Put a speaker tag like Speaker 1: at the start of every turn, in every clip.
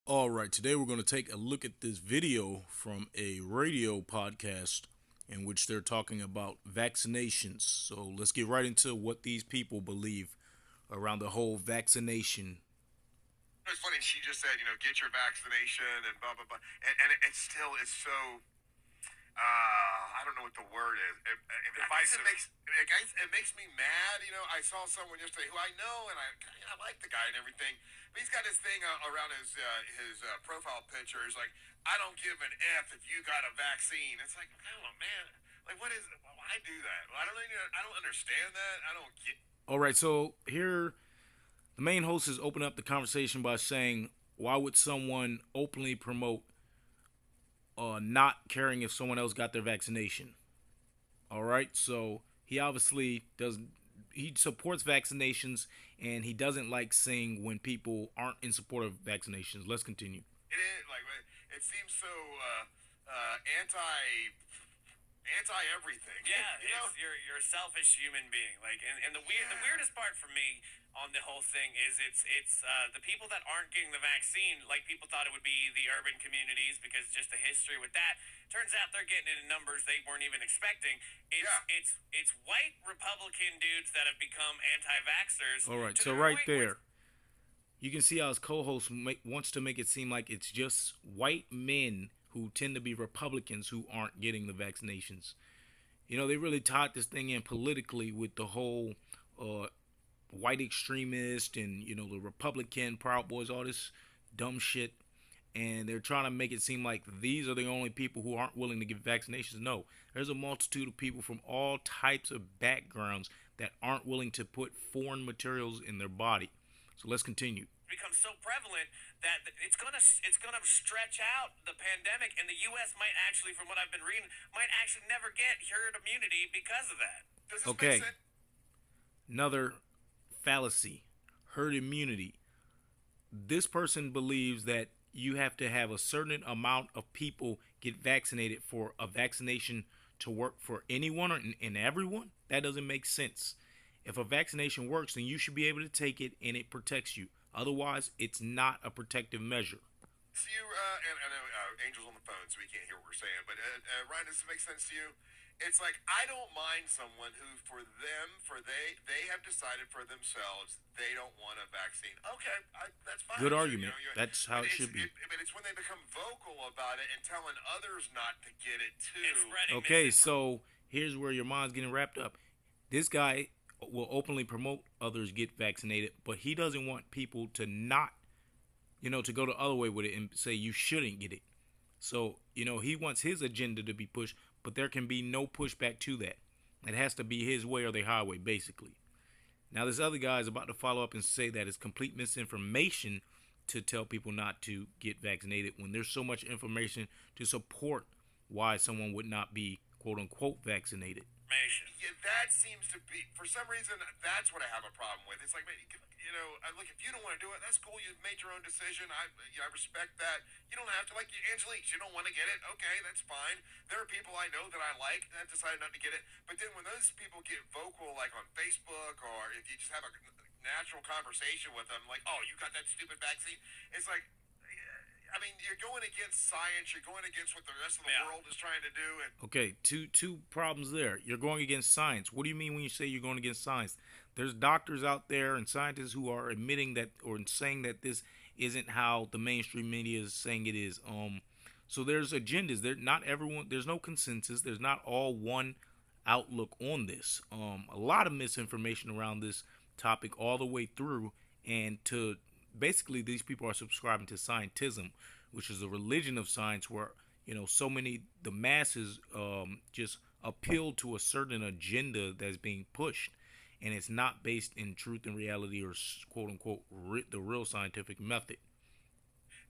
Speaker 1: All right, today we're going to take a look at this video from a radio podcast in which they're talking about vaccinations. So let's get right into what these people believe around the whole vaccination.
Speaker 2: It's funny. She just said, get your vaccination and blah blah blah, and it still is so. I don't know what the word is.
Speaker 3: Divisive.
Speaker 2: It makes me mad. I saw someone yesterday who I know, and I like the guy and everything, but he's got his thing around his profile picture. He's like, I don't give an F if you got a vaccine. It's like, come on, man. Like, what is? Why do that? I don't understand that. I don't get.
Speaker 1: All right, so here the main host has opened up the conversation by saying, why would someone openly promote not caring if someone else got their vaccination? All right, so he obviously does. He supports vaccinations, and he doesn't like seeing when people aren't in support of vaccinations. Let's continue.
Speaker 2: It is like it seems so anti everything.
Speaker 3: Yeah, you're a selfish human being. Like, and the weirdest part for me on the whole thing is it's the people that aren't getting the vaccine. Like, people thought it would be the urban communities because just the history with that. Turns out they're getting it in numbers they weren't even expecting. It's white Republican dudes that have become anti-vaxxers.
Speaker 1: All right, so right there, you can see how his co-host wants to make it seem like it's just white men who tend to be Republicans who aren't getting the vaccinations. You know, they really tied this thing in politically with the whole white extremist and, the Republican Proud Boys, all this dumb shit. And they're trying to make it seem like these are the only people who aren't willing to get vaccinations. No, there's a multitude of people from all types of backgrounds that aren't willing to put foreign materials in their body. So let's continue.
Speaker 3: Becomes so prevalent that it's gonna stretch out the pandemic, and the U.S. might actually, from what I've been reading, might actually never get herd immunity because of that.
Speaker 2: Does this
Speaker 1: Okay,
Speaker 2: make sense?
Speaker 1: another fallacy, herd immunity. This person believes that you have to have a certain amount of people get vaccinated for a vaccination to work for anyone or in everyone. That doesn't make sense. If a vaccination works, then you should be able to take it and it protects you. Otherwise, it's not a protective measure.
Speaker 2: So you and I know Angel's on the phone, so he can't hear what we're saying. But Ryan, does it make sense to you? It's like I don't mind someone who, they have decided for themselves they don't want a vaccine. Okay, that's fine.
Speaker 1: Good
Speaker 2: So,
Speaker 1: argument. That's how it should be.
Speaker 2: But it's when they become vocal about it and telling others not to get it too.
Speaker 3: It's spreading
Speaker 1: Okay, so here's where your mind's getting wrapped up. This guy will openly promote others get vaccinated, but he doesn't want people to not, to go the other way with it and say you shouldn't get it. So, he wants his agenda to be pushed, but there can be no pushback to that. It has to be his way or the highway, basically. Now, this other guy is about to follow up and say that it's complete misinformation to tell people not to get vaccinated when there's so much information to support why someone would not be quote unquote vaccinated.
Speaker 2: Yeah, that seems to be, for some reason, that's what I have a problem with. It's like, man, look, if you don't want to do it, that's cool. You've made your own decision. I respect that. You don't have to, like Angelique, you don't want to get it. Okay, that's fine. There are people I know that I like that have decided not to get it. But then when those people get vocal, like on Facebook, or if you just have a natural conversation with them, like, oh, you got that stupid vaccine, it's like, I mean, you're going against science. You're going against what the rest of the world is trying to do. And
Speaker 1: Okay, two problems there. You're going against science. What do you mean when you say you're going against science? There's doctors out there and scientists who are admitting that or saying that this isn't how the mainstream media is saying it is. So there's agendas. Not everyone. There's no consensus. There's not all one outlook on this. A lot of misinformation around this topic all the way through, and to basically these people are subscribing to scientism, which is a religion of science where so many the masses just appeal to a certain agenda that's being pushed, and it's not based in truth and reality or quote unquote the real scientific method.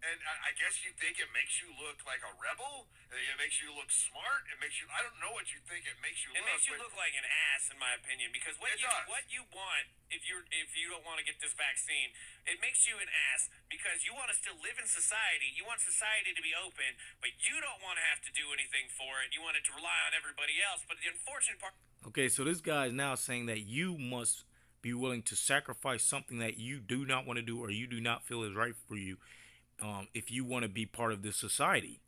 Speaker 2: I guess you think it makes you look like a rebel. It makes you look smart. It makes you. I don't know what you think it makes you
Speaker 3: It
Speaker 2: look.
Speaker 3: makes you look like an ass, in my opinion, because
Speaker 2: It does.
Speaker 3: what you want if you don't want to get this vaccine, it makes you an ass because you want to still live in society. You want society to be open, but you don't want to have to do anything for it. You want it to rely on everybody else. But the unfortunate part.
Speaker 1: Okay, so this guy is now saying that you must be willing to sacrifice something that you do not want to do or you do not feel is right for you if you want to be part of this society.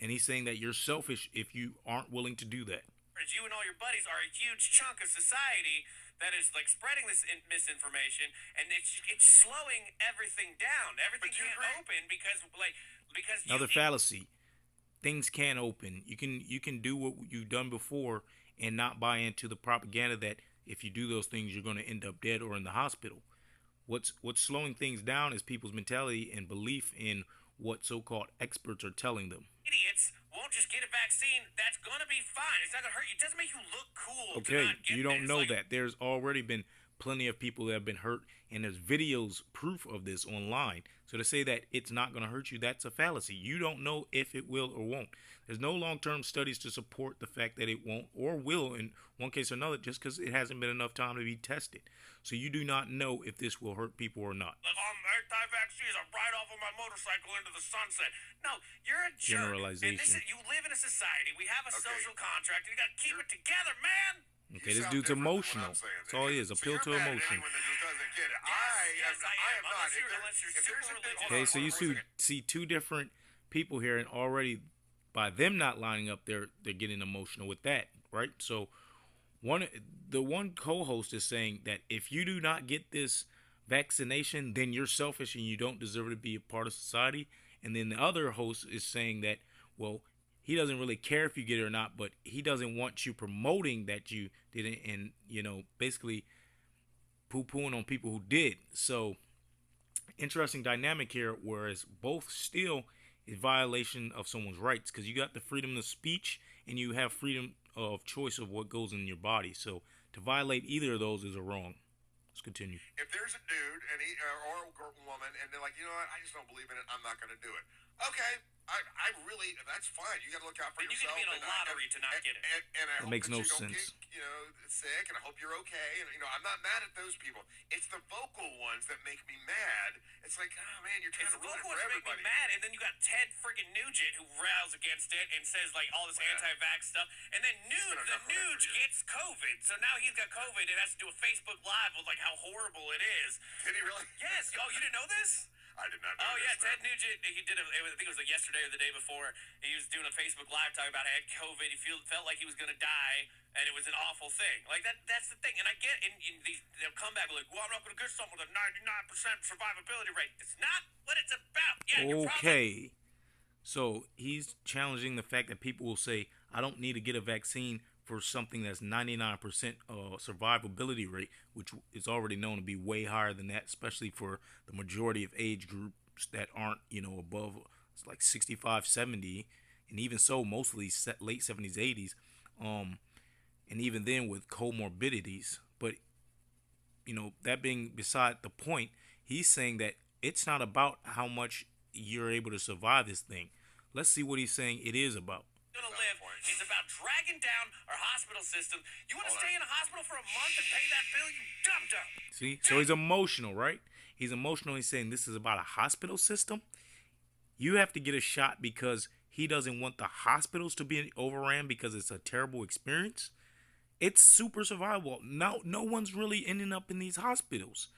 Speaker 1: And he's saying that you're selfish if you aren't willing to do that.
Speaker 3: You and all your buddies are a huge chunk of society that is like spreading this misinformation, and it's slowing everything down. Everything can't open because
Speaker 1: Another fallacy. Things can open. You can do what you've done before and not buy into the propaganda that if you do those things you're going to end up dead or in the hospital. What's slowing things down is people's mentality and belief in what so-called experts are telling them.
Speaker 3: Idiots won't just get a vaccine. That's gonna be fine. It's not gonna hurt you. It doesn't make you look cool.
Speaker 1: Okay,
Speaker 3: to not get
Speaker 1: you don't
Speaker 3: this.
Speaker 1: know that. There's already been plenty of people that have been hurt, and there's videos, proof of this online. So to say that it's not going to hurt you, that's a fallacy. You don't know if it will or won't. There's no long-term studies to support the fact that it won't or will in one case or another, just because it hasn't been enough time to be tested. So you do not know if this will hurt people or not.
Speaker 3: I'm anti-vaccines. I ride off on my motorcycle into the sunset. No, you're a jerk.
Speaker 1: Generalization.
Speaker 3: And you live in a society. We have a social contract, and you got to keep it together, man.
Speaker 1: Okay, this dude's emotional. That's all he is. Appeal to emotion. Okay, so you see two different people here, and already by them not lining up, they're getting emotional with that, right? So the one co-host is saying that if you do not get this vaccination, then you're selfish and you don't deserve to be a part of society. And then the other host is saying that, well, he doesn't really care if you get it or not, but he doesn't want you promoting that you didn't, and basically poo-pooing on people who did. So interesting dynamic here, whereas both still is violation of someone's rights, because you got the freedom of speech and you have freedom of choice of what goes in your body. So to violate either of those is a wrong. Let's continue.
Speaker 2: If there's a dude and or a woman and they're like, you know what, I just don't believe in it, I'm not going to do it. Okay, I really, that's fine. You got to look out for yourself.
Speaker 3: You can be in a lottery to not get it.
Speaker 2: And I hope
Speaker 1: makes
Speaker 2: that
Speaker 1: no
Speaker 2: you don't
Speaker 1: sense.
Speaker 2: get, sick, and I hope you're okay. And I'm not mad at those people. It's the vocal ones that make me mad. It's like, oh man, you're trying to ruin it for everybody.
Speaker 3: Make me mad, and then you got Ted freaking Nugent who rails against it and says like all this anti-vax stuff, and then Nuge gets COVID, so now he's got COVID and has to do a Facebook Live with like how horrible it is.
Speaker 2: Did he really?
Speaker 3: Yes. Oh, you didn't know this?
Speaker 2: I did not know.
Speaker 3: Oh yeah, Ted Nugent. He did. I think it was like yesterday or the day before. He was doing a Facebook Live talking about how he had COVID. He felt like he was gonna die, and it was an awful thing. Like that. That's the thing. And I get they'll come back like, well, I'm not gonna get something with a 99% survivability rate. It's not what it's about. Yeah.
Speaker 1: Okay. So he's challenging the fact that people will say, I don't need to get a vaccine for something that's 99% survivability rate, which is already known to be way higher than that, especially for the majority of age groups that aren't, above, it's like 65, 70, and even so, mostly late 70s, 80s, and even then with comorbidities. But, that being beside the point, he's saying that it's not about how much you're able to survive this thing. Let's see what he's saying it is about.
Speaker 3: It's about dragging down our hospital system. You want to stay in a hospital for a month and pay that bill, you dumb.
Speaker 1: See? So he's emotional, right? He's emotional. He's saying this is about a hospital system. You have to get a shot because he doesn't want the hospitals to be overran because it's a terrible experience. It's super survivable. No one's really ending up in these hospitals.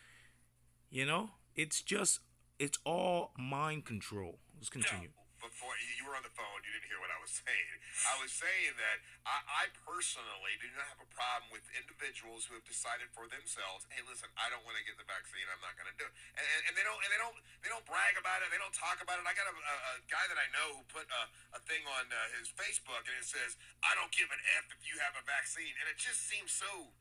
Speaker 1: It's all mind control. Let's continue.
Speaker 2: Before you were on the phone, you didn't hear what I was saying. I was saying that I personally do not have a problem with individuals who have decided for themselves, hey, listen, I don't want to get the vaccine, I'm not going to do it, and they don't brag about it, they don't talk about it. I got a guy that I know who put a thing on his Facebook, and it says, I don't give an F if you have a vaccine, and it just seems so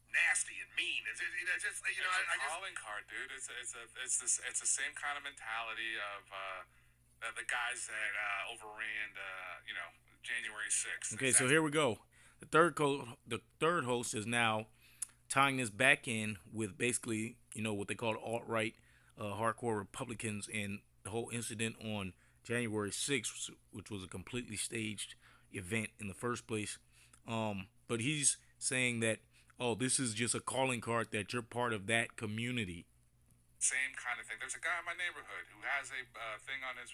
Speaker 2: nasty and mean. It's just
Speaker 4: I guess calling card, dude. It's the same kind of mentality of. The guys that overran, January 6th.
Speaker 1: Okay, so here we go. The third host is now tying this back in with basically, what they call alt-right, hardcore Republicans, and the whole incident on January 6th, which was a completely staged event in the first place. But he's saying that, this is just a calling card that you're part of that community.
Speaker 4: Same kind of thing. There's a guy in my neighborhood who has a thing on his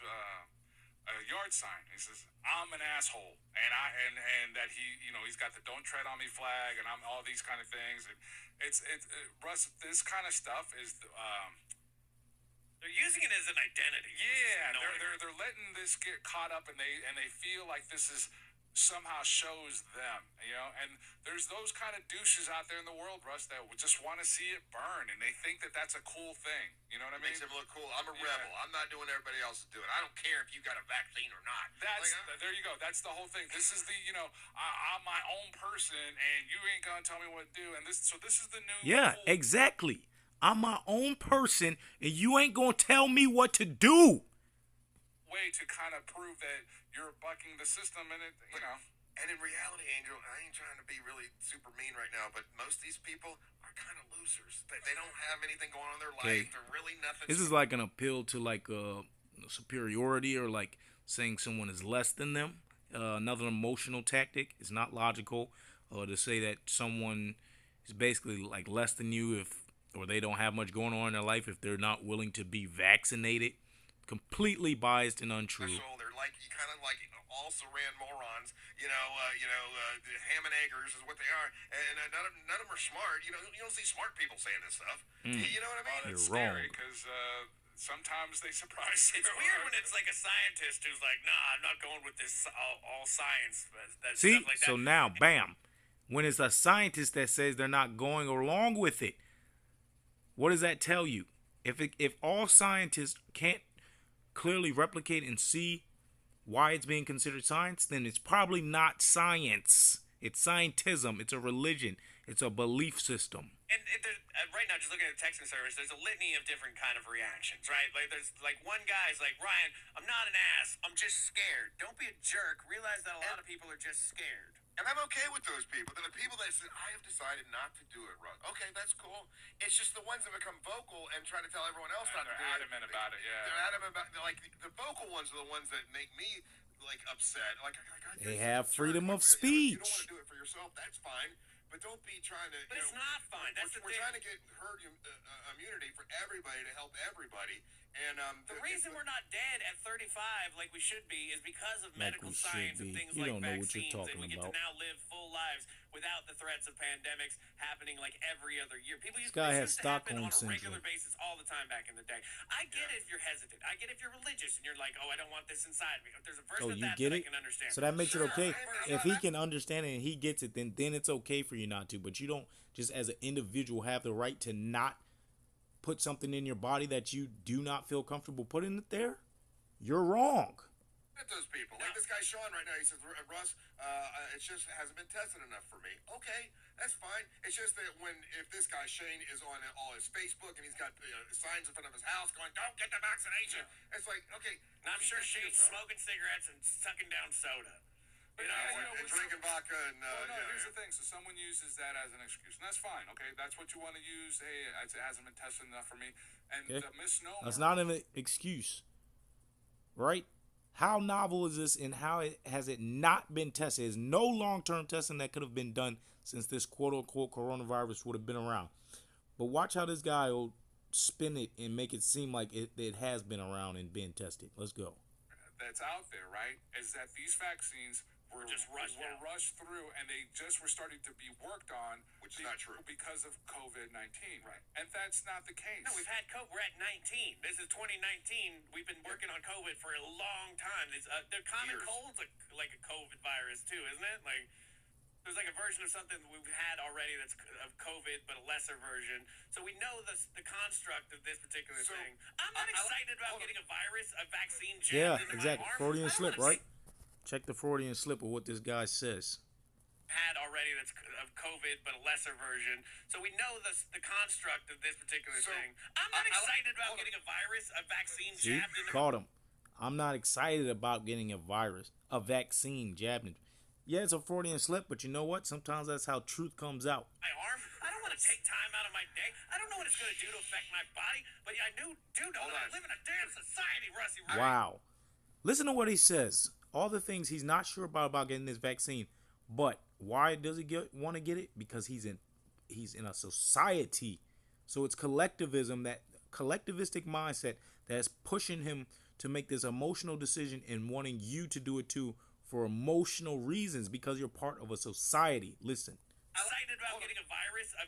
Speaker 4: yard sign. He says, "I'm an asshole," and that he's got the "Don't Tread on Me" flag, and I'm all these kind of things. And it's Russ. This kind of stuff is
Speaker 3: They're using it as an identity.
Speaker 4: Yeah, they're letting this get caught up, and they feel like this is somehow shows them, and there's those kind of douches out there in the world, Russ, that would just want to see it burn, and they think that that's a cool thing. You know what I mean?
Speaker 2: Makes him look cool. I'm a rebel. I'm not doing what everybody else is doing. I don't care if you got a vaccine or not.
Speaker 4: There you go. That's the whole thing. This is the I'm my own person, and you ain't gonna tell me what to do. And this is the new.
Speaker 1: Yeah, exactly. I'm my own person, and you ain't gonna tell me what to do.
Speaker 4: Way to kind of prove that you're bucking the system, and
Speaker 2: And in reality, Angel, I ain't trying to be really super mean right now, but most of these people are kind of losers. They don't have anything going on in their life. They're really nothing.
Speaker 1: This is like an appeal to like superiority, or like saying someone is less than them. Another emotional tactic. It's not logical to say that someone is basically like less than you or they don't have much going on in their life if they're not willing to be vaccinated. Completely biased and untrue.
Speaker 2: They're like kind of like all saran morons, ham and eggers is what they are, and none of them are smart. You don't see smart people saying this stuff. You know what I mean?
Speaker 4: Well, it's
Speaker 1: You're wrong.
Speaker 4: scary because sometimes they surprise you.
Speaker 3: It's weird when it's like a scientist who's like, "Nah, I'm not going with this all science."
Speaker 1: See,
Speaker 3: stuff like that.
Speaker 1: so now, bam, when it's a scientist that says they're not going along with it, what does that tell you? If all scientists can't clearly replicate and see why it's being considered science, then it's probably not science. It's scientism. It's a religion. It's a belief system.
Speaker 3: And right now, just looking at the texting service, there's a litany of different kind of reactions, right? Like there's like one guy's like, Ryan, I'm not an ass. I'm just scared. Don't be a jerk. Realize that a lot of people are just scared.
Speaker 2: And I'm okay with those people. They're the people that said, I have decided not to do it, Russ. Okay, that's cool. It's just the ones that become vocal and try to tell everyone else not to do it.
Speaker 4: They're adamant about it, yeah.
Speaker 2: They're adamant about it. Like, the vocal ones are the ones that make me, like, upset. Like
Speaker 1: They have freedom of
Speaker 2: speech. You don't want
Speaker 1: speech.
Speaker 2: to do it for yourself, that's fine. But don't be trying to...
Speaker 3: But it's not fine. That's the
Speaker 2: we're
Speaker 3: thing.
Speaker 2: trying to get herd immunity for everybody to help everybody. And
Speaker 3: the reason we're not dead at 35 like we should be is because of
Speaker 1: Like
Speaker 3: medical
Speaker 1: we should
Speaker 3: science and
Speaker 1: be.
Speaker 3: things
Speaker 1: You
Speaker 3: like
Speaker 1: don't know what you're
Speaker 3: vaccines,
Speaker 1: talking
Speaker 3: and we get
Speaker 1: about.
Speaker 3: to now live full lives without the threats of pandemics happening like every other year. People used
Speaker 1: guy
Speaker 3: this
Speaker 1: has
Speaker 3: used to happen on a
Speaker 1: Stockholm
Speaker 3: regular
Speaker 1: syndrome.
Speaker 3: basis all the time back in the day. I get if you're hesitant. I get if you're religious and you're like, oh, I don't want this inside me. If there's a version
Speaker 1: Oh,
Speaker 3: of
Speaker 1: you
Speaker 3: that
Speaker 1: get
Speaker 3: that I
Speaker 1: it?
Speaker 3: can understand.
Speaker 1: So that makes it
Speaker 2: Sure,
Speaker 1: okay.
Speaker 2: I-
Speaker 1: If he can understand it and he gets it, then it's okay for you not to. But you don't just as an individual have the right to not put something in your body that you do not feel comfortable putting it there. You're wrong.
Speaker 2: At those people. Like this guy Sean right now, he says, Russ, it just hasn't been tested enough for me. Okay, that's fine. It's just that if this guy Shane is on all his Facebook and he's got signs in front of his house going, don't get the vaccination. It's like, okay.
Speaker 3: And I'm sure she's smoking cigarettes and sucking down soda.
Speaker 2: And drinking vodka and...
Speaker 4: here's the thing. So someone uses that as an excuse, and that's fine. Okay, that's what you want to use. Hey, it hasn't been tested enough for me. And
Speaker 1: Okay.
Speaker 4: the misnomer...
Speaker 1: That's not an excuse, right? How novel is this, and how has it not been tested? There's no long-term testing that could have been done since this quote-unquote coronavirus would have been around. But watch how this guy will spin it and make it seem like it has been around and been tested. Let's go.
Speaker 4: That's out there, right? Is that these vaccines were rushed through, and they just were starting to be worked on,
Speaker 2: Which is not true.
Speaker 4: because of COVID-19, right? And that's not the case.
Speaker 3: No, we've had COVID. We're at 19. This is 2019. We've been working on COVID for a long time. The common
Speaker 2: Years.
Speaker 3: cold's like a COVID virus too, isn't it? Like there's like a version of something that we've had already that's of COVID, but a lesser version. So we know the construct of this particular thing. I'm not excited about getting a vaccine
Speaker 1: Yeah,
Speaker 3: jabbed into
Speaker 1: exactly.
Speaker 3: my arm.
Speaker 1: Freudian
Speaker 3: I don't
Speaker 1: slip,
Speaker 3: wanna
Speaker 1: right? Check the Freudian slip of what this guy says.
Speaker 3: had already that's of COVID, but a lesser version. So we know the construct of this particular thing. I'm not excited about getting a vaccine
Speaker 1: See,
Speaker 3: jabbed into
Speaker 1: caught him. I'm not excited about getting a vaccine jabbed. Yeah, it's a Freudian slip, but you know what? Sometimes that's how truth comes out.
Speaker 3: my arm. I don't want to take time out of my day. I don't know what it's going to do to affect my body, but I do know that I live in a damn society, Russie.
Speaker 1: Wow. Listen to what he says. All the things he's not sure about getting this vaccine. But why does he want to get it? Because he's in a society. So it's collectivism, that collectivistic mindset that's pushing him to make this emotional decision and wanting you to do it too for emotional reasons because you're part of a society. Listen.
Speaker 3: excited about getting a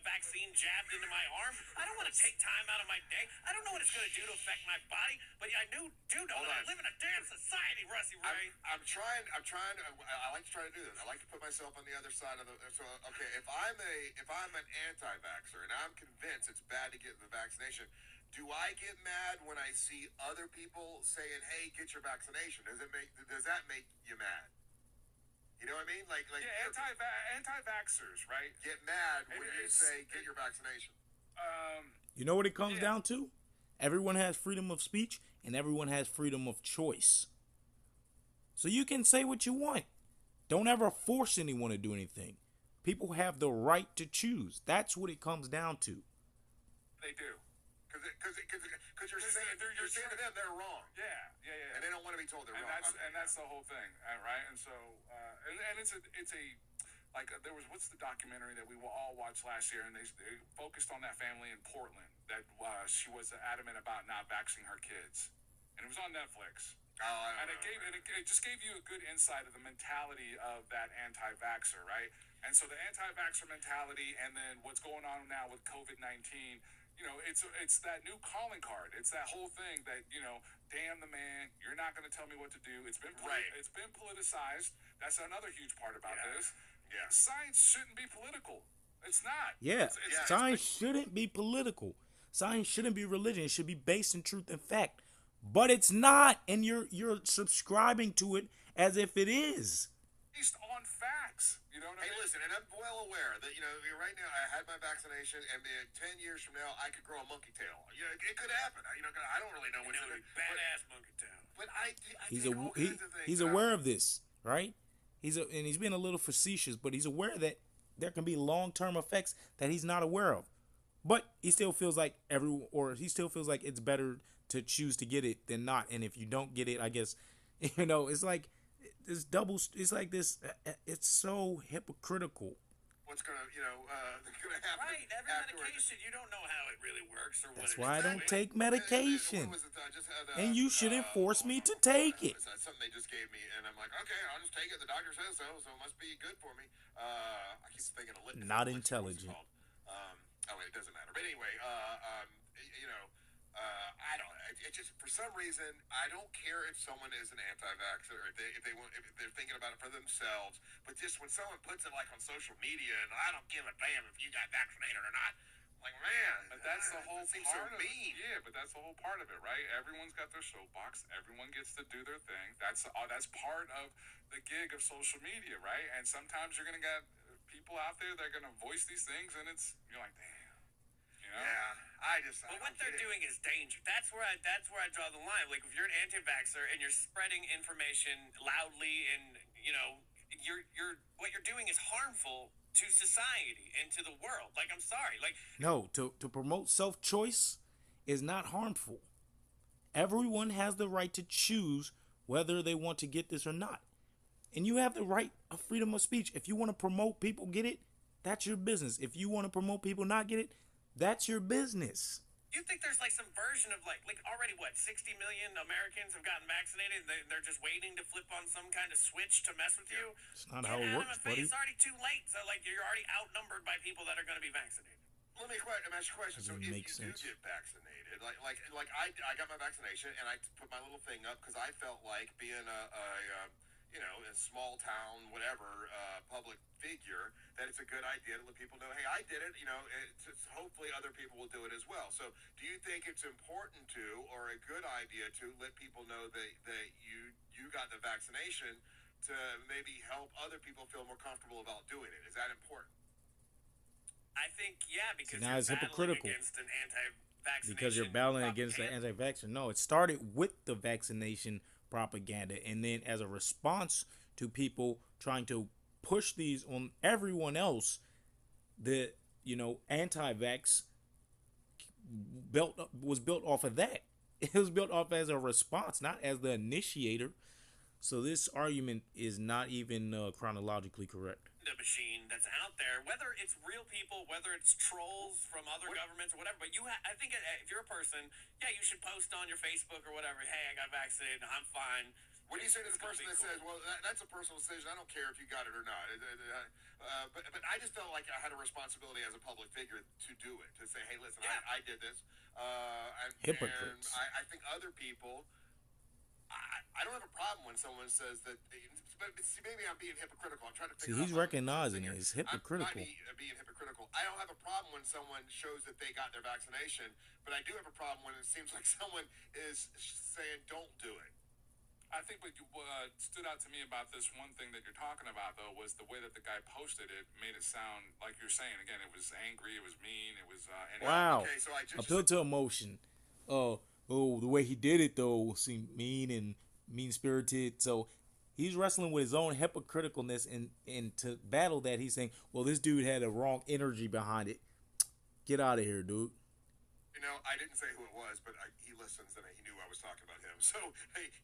Speaker 3: vaccine jabbed into my arm. I don't want to take time out of my day. I don't know what it's going to do to affect my body, but I do know that I live in a damn society, Rusty Ray.
Speaker 2: I'm trying to, I like to try to do this. I like to put myself on the other side of the, so, okay, if I'm an anti-vaxxer and I'm convinced it's bad to get the vaccination, do I get mad when I see other people saying, "Hey, get your vaccination"? Does that make you mad? You know what I mean? Like
Speaker 4: yeah, anti-vaxxers, right?
Speaker 2: Get mad when you say, "Get your vaccination."
Speaker 1: You know what it comes down to? Everyone has freedom of speech and everyone has freedom of choice. So you can say what you want. Don't ever force anyone to do anything. People have the right to choose. That's what it comes down to.
Speaker 4: They do.
Speaker 2: Because you're saying to them they're wrong.
Speaker 4: Yeah.
Speaker 2: And they don't want to be told they're wrong.
Speaker 4: And that's the whole thing, right? And so, and it's a like there was, what's the documentary that we all watched last year, and they focused on that family in Portland that she was adamant about not vaccinating her kids, and it was on Netflix. It just gave you a good insight of the mentality of that anti-vaxxer, right? And so the anti-vaxxer mentality, and then what's going on now with COVID-19. You know, it's that new calling card. It's that whole thing that, you know, damn the man, you're not going to tell me what to do. It's been politicized. That's another huge part about this.
Speaker 2: Yeah.
Speaker 4: Science shouldn't be political. It's not.
Speaker 1: Yeah, science shouldn't be political. Science shouldn't be religion. It should be based in truth and fact. But it's not, and you're subscribing to it as if it is.
Speaker 4: Based on facts. You know what I mean?
Speaker 2: Hey, listen, and I'm well aware that, you know, right now I had my vaccination, and 10 years from now I could grow a monkey tail. You know, it could happen. You know, I don't really know what's going to be.
Speaker 3: Badass monkey tail.
Speaker 2: But I take all kinds of things.
Speaker 1: He's aware of this, right? And he's being a little facetious, but he's aware that there can be long-term effects that he's not aware of. But he still feels like it's better to choose to get it than not. And if you don't get it, I guess, you know, it's like this double. It's like this. It's so hypocritical.
Speaker 2: What's gonna happen?
Speaker 3: Right, every medication, you don't know how it really works or what.
Speaker 1: That's why I don't take medication. And you shouldn't force me to take it.
Speaker 2: It's something they just gave me, and I'm like, okay, I'll just take it. The doctor says so it must be good for me. I keep thinking of
Speaker 1: not intelligent.
Speaker 2: It doesn't matter. But anyway, I don't. It just, for some reason, I don't care if someone is an anti-vaxxer, if they're thinking about it for themselves. But just when someone puts it like on social media, and I don't give a damn if you got vaccinated or not. Like, man,
Speaker 4: but that's the whole
Speaker 2: seems
Speaker 4: part
Speaker 2: so
Speaker 4: of
Speaker 2: mean.
Speaker 4: it. Yeah, but that's the whole part of it, right? Everyone's got their soapbox. Everyone gets to do their thing. That's part of the gig of social media, right? And sometimes you're gonna get people out there that are gonna voice these things, and you're like, damn. You know?
Speaker 2: Yeah,
Speaker 3: but what they're doing is dangerous. That's where I draw the line. Like, if you're an anti-vaxxer and you're spreading information loudly, and you know, what you're doing is harmful to society and to the world. Like, I'm sorry. Like,
Speaker 1: no, to promote self-choice is not harmful. Everyone has the right to choose whether they want to get this or not. And you have the right of freedom of speech. If you want to promote people get it, that's your business. If you want to promote people not get it, that's your business.
Speaker 3: You think there's like some version of like already 60 million Americans have gotten vaccinated, and they're just waiting to flip on some kind of switch to mess with you?
Speaker 1: It's not how it works, buddy.
Speaker 3: It's already too late. So like, you're already outnumbered by people that are going to be vaccinated.
Speaker 2: Let me ask you a question. So if you do get vaccinated, like I got my vaccination, and I put my little thing up because I felt like being a small town, whatever, public figure, that it's a good idea to let people know, hey, I did it. You know, hopefully other people will do it as well. So do you think it's important to, or a good idea to, let people know that you got the vaccination to maybe help other people feel more comfortable about doing it? Is that important?
Speaker 3: I think, yeah, because
Speaker 1: now
Speaker 3: you're
Speaker 1: it's hypocritical.
Speaker 3: against an anti-vaccination.
Speaker 1: Because you're battling against the anti-vaccine. No, it started with the vaccination propaganda, and then as a response to people trying to push these on everyone else, the anti-vax was built off of that. It was built off as a response, not as the initiator. So this argument is not even chronologically correct.
Speaker 3: The machine that's out there, whether it's real people, whether it's trolls from other governments or whatever, but I think if you're a person, yeah, you should post on your Facebook or whatever, hey, I got vaccinated, I'm fine,
Speaker 2: What do you say to the person that says, "Well, that's a personal decision. I don't care if you got it or not." But I just felt like I had a responsibility as a public figure to do it, to say, "Hey, listen, I did this."
Speaker 1: Hypocrites.
Speaker 2: And I think other people. I don't have a problem when someone says that. But see, maybe I'm being hypocritical. I'm trying to
Speaker 1: See,
Speaker 2: figure
Speaker 1: he's
Speaker 2: out.
Speaker 1: recognizing it. He's hypocritical.
Speaker 2: I'm being hypocritical. I don't have a problem when someone shows that they got their vaccination, but I do have a problem when it seems like someone is saying, "Don't do it."
Speaker 4: I think what stood out to me about this one thing that you're talking about, though, was the way that the guy posted it made it sound like you're saying. Again, it was angry, it was mean, it was.
Speaker 1: Wow.
Speaker 2: Okay, so I
Speaker 1: Appeal to emotion. Oh, the way he did it, though, seemed mean and mean-spirited. So he's wrestling with his own hypocriticalness, and to battle that, he's saying, well, this dude had a wrong energy behind it. Get out of here, dude.
Speaker 2: You know, I didn't say who it was, but he listens and he knew I was talking about him. So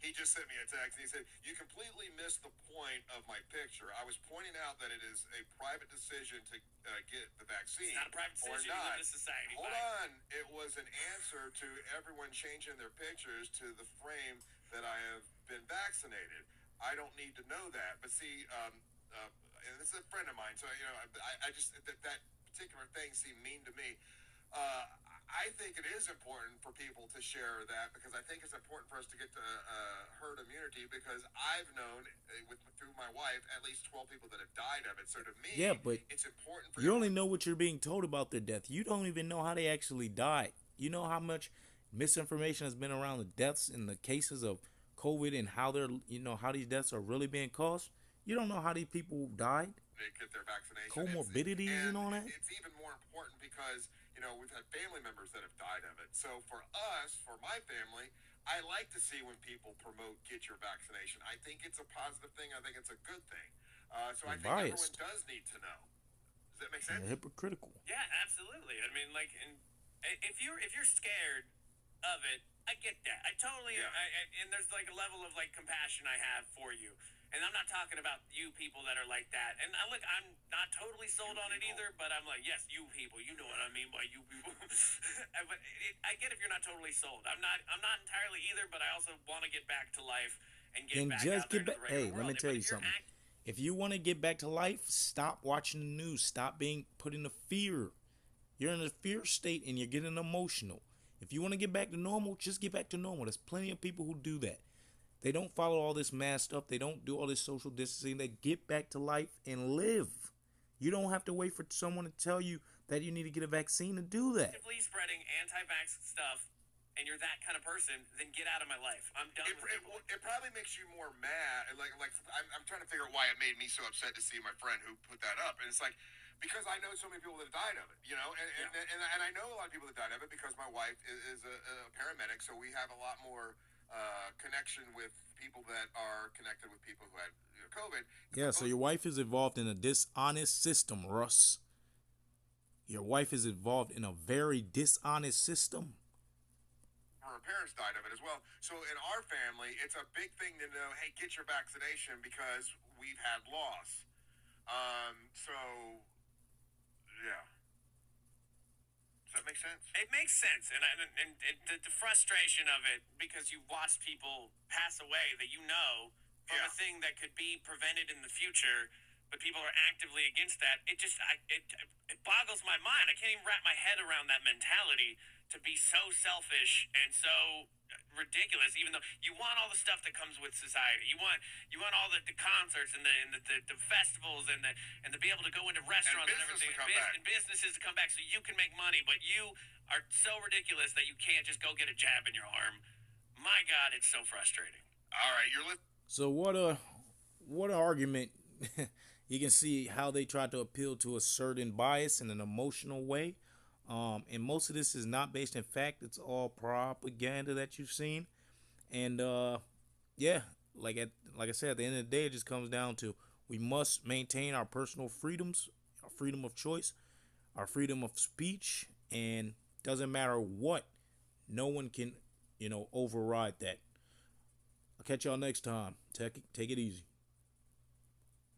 Speaker 2: he just sent me a text and he said, "You completely missed the point of my picture. I was pointing out that it is a private decision to get the vaccine."
Speaker 3: It's not a private decision. You live in a society.
Speaker 2: Hold on. It was an answer to everyone changing their pictures to the frame that I have been vaccinated. I don't need to know that. But see, and this is a friend of mine, so, you know, I just, that particular thing seemed mean to me. I think it is important for people to share that, because I think it's important for us to get to herd immunity, because I've known through my wife at least 12 people that have died of it. So to me,
Speaker 1: yeah, but
Speaker 2: it's important for
Speaker 1: you only know what you're being told about their death. You don't even know how they actually died. You know how much misinformation has been around the deaths and the cases of COVID and how they're, you know, how these deaths are really being caused. You don't know how these people died.
Speaker 2: They get their vaccination.
Speaker 1: Comorbidities and all that.
Speaker 2: It's even more important because, you know, we've had family members that have died of it. So for us, for my family, I like to see when people promote get your vaccination. I think it's a positive thing. I think it's a good thing. So I think everyone does need to know. Does that make sense?
Speaker 1: They're hypocritical.
Speaker 3: Yeah, absolutely. I mean, like, if you're scared of it, I get that. I totally.
Speaker 2: Yeah.
Speaker 3: And there's like a level of like compassion I have for you. And I'm not talking about you people that are like that. And look, I'm not totally sold on it either, but I'm like, yes, you people. You know what I mean by you people. But I get if you're not totally sold. I'm not entirely either, but I also want to get back to life and get back out there to the regular world.
Speaker 1: Let me tell you something. If you want to get back to life, stop watching the news. Stop being put in a fear. You're in a fear state and you're getting emotional. If you want to get back to normal, just get back to normal. There's plenty of people who do that. They don't follow all this mass stuff. They don't do all this social distancing. They get back to life and live. You don't have to wait for someone to tell you that you need to get a vaccine to do that.
Speaker 3: Actively spreading anti-vax stuff, and you're that kind of person, then get out of my life. I'm done with people.
Speaker 2: It probably makes you more mad. Like I'm trying to figure out why it made me so upset to see my friend who put that up. And it's like, because I know so many people that have died of it, you know, and I know a lot of people that died of it because my wife is a paramedic, so we have a lot more connection with people that are connected with people who had, you know, COVID.
Speaker 1: Yeah, so your wife is involved in a dishonest system, Russ. Your wife is involved in a very dishonest system.
Speaker 2: Her parents died of it as well. So in our family, it's a big thing to know, hey, get your vaccination because we've had loss. So, yeah. Does that make sense?
Speaker 3: It makes sense, and the frustration of it, because you watch people pass away that you know from a thing that could be prevented in the future, but people are actively against that. It just it boggles my mind. I can't even wrap my head around that mentality to be so selfish and so ridiculous. Even though you want all the stuff that comes with society, you want all the concerts and the festivals and to be able to go into restaurants and everything, and businesses to come back so you can make money. But you are so ridiculous that you can't just go get a jab in your arm. My God, it's so frustrating.
Speaker 2: All right,
Speaker 1: So what an argument. You can see how they try to appeal to a certain bias in an emotional way. And most of this is not based in fact. It's all propaganda that you've seen. And yeah, like I said, at the end of the day, it just comes down to we must maintain our personal freedoms, our freedom of choice, our freedom of speech, and doesn't matter what, no one can, override that. I'll catch y'all next time. Take it easy.